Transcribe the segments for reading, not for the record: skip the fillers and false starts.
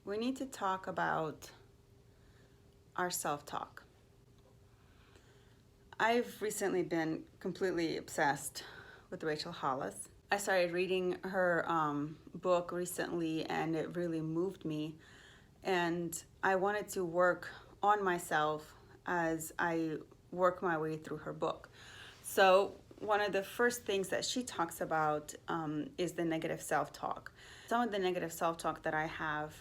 we need to talk about our self-talk. I've recently been completely obsessed with Rachel Hollis. I started reading her book recently and it really moved me. And I wanted to work on myself as I work my way through her book. So one of the first things that she talks about is the negative self-talk. Some of the negative self-talk that I have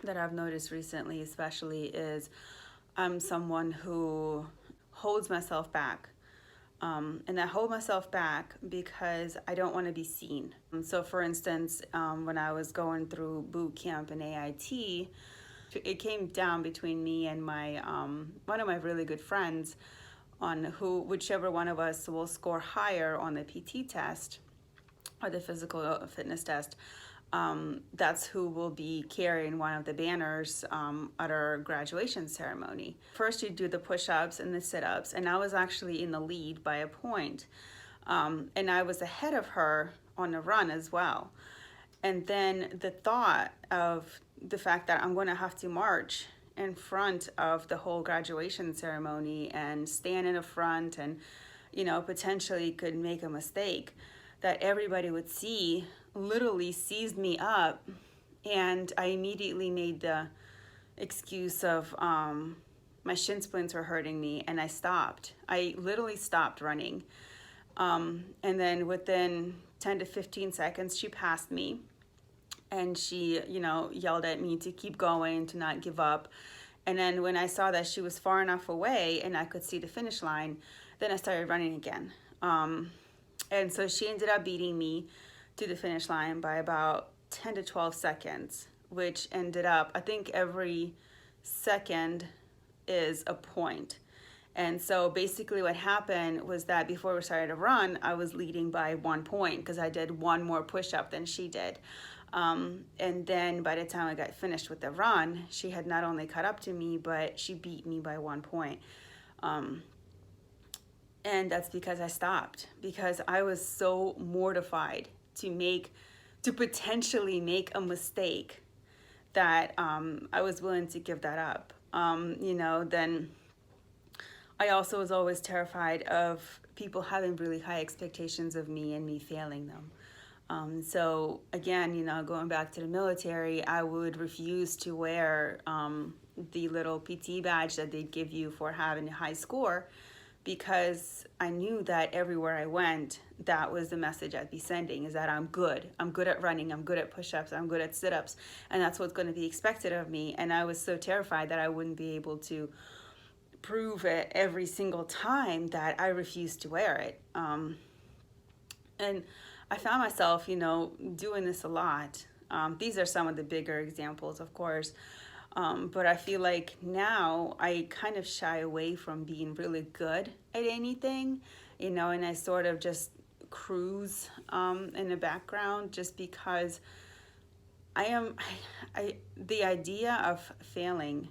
that I've noticed recently especially is I'm someone who holds myself back. And I hold myself back because I don't want to be seen. So for instance, when I was going through boot camp and AIT, it came down between me and my one of my really good friends on whichever one of us will score higher on the PT test or the physical fitness test. That's who will be carrying one of the banners at our graduation ceremony. First, you do the push-ups and the sit-ups, and I was actually in the lead by a point. And I was ahead of her on the run as well. And then the thought of the fact that I'm going to have to march in front of the whole graduation ceremony and stand in the front and, potentially could make a mistake that everybody would see literally seized me up, and I immediately made the excuse of my shin splints were hurting me, and I stopped. I literally stopped running. And then within 10 to 15 seconds, she passed me, and she, yelled at me to keep going, to not give up. And then when I saw that she was far enough away and I could see the finish line, then I started running again. And so she ended up beating me to the finish line by about 10 to 12 seconds, which ended up, I think every second is a point. And so basically what happened was that before we started to run, I was leading by 1 point because I did one more push-up than she did. And then by the time I got finished with the run, she had not only caught up to me, but she beat me by 1 point. And that's because I stopped, because I was so mortified to potentially make a mistake that I was willing to give that up. Then I also was always terrified of people having really high expectations of me and me failing them. So again, going back to the military, I would refuse to wear the little PT badge that they'd give you for having a high score, because I knew that everywhere I went, that was the message I'd be sending, is that I'm good. I'm good at running. I'm good at push-ups. I'm good at sit-ups. And that's what's going to be expected of me. And I was so terrified that I wouldn't be able to prove it every single time that I refused to wear it. And I found myself, doing this a lot. These are some of the bigger examples, of course. But I feel like now I kind of shy away from being really good at anything, and I sort of just cruise in the background, just because the idea of failing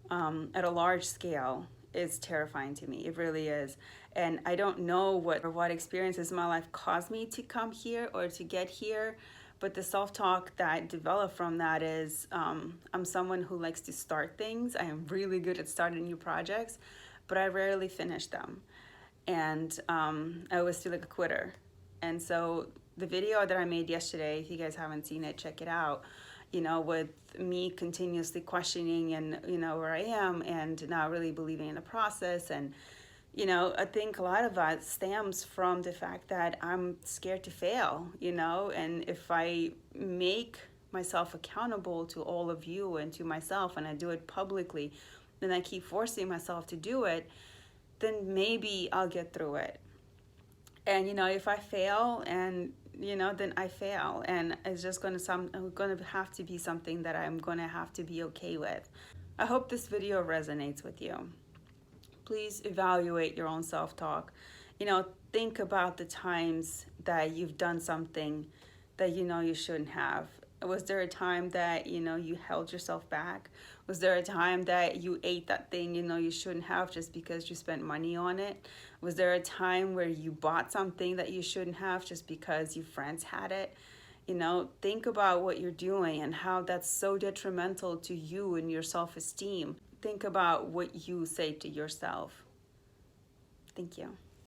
at a large scale is terrifying to me. It really is. And I don't know what experiences in my life caused me to come here or to get here. But the self-talk that developed from that is I'm someone who likes to start things. I am really good at starting new projects, but I rarely finish them. And I always feel like a quitter. And so the video that I made yesterday, if you guys haven't seen it, check it out, with me continuously questioning and, where I am and not really believing in the process. And I think a lot of that stems from the fact that I'm scared to fail, and if I make myself accountable to all of you and to myself, and I do it publicly, then I keep forcing myself to do it, then maybe I'll get through it. And, if I fail and, then I fail, and it's just going to have to be something that I'm going to have to be okay with. I hope this video resonates with you. Please evaluate your own self-talk. Think about the times that you've done something that you shouldn't have. Was there a time that you held yourself back? Was there a time that you ate that thing you shouldn't have just because you spent money on it? Was there a time where you bought something that you shouldn't have just because your friends had it? You know, think about what you're doing and how that's so detrimental to you and your self-esteem. Think about what you say to yourself. Thank you.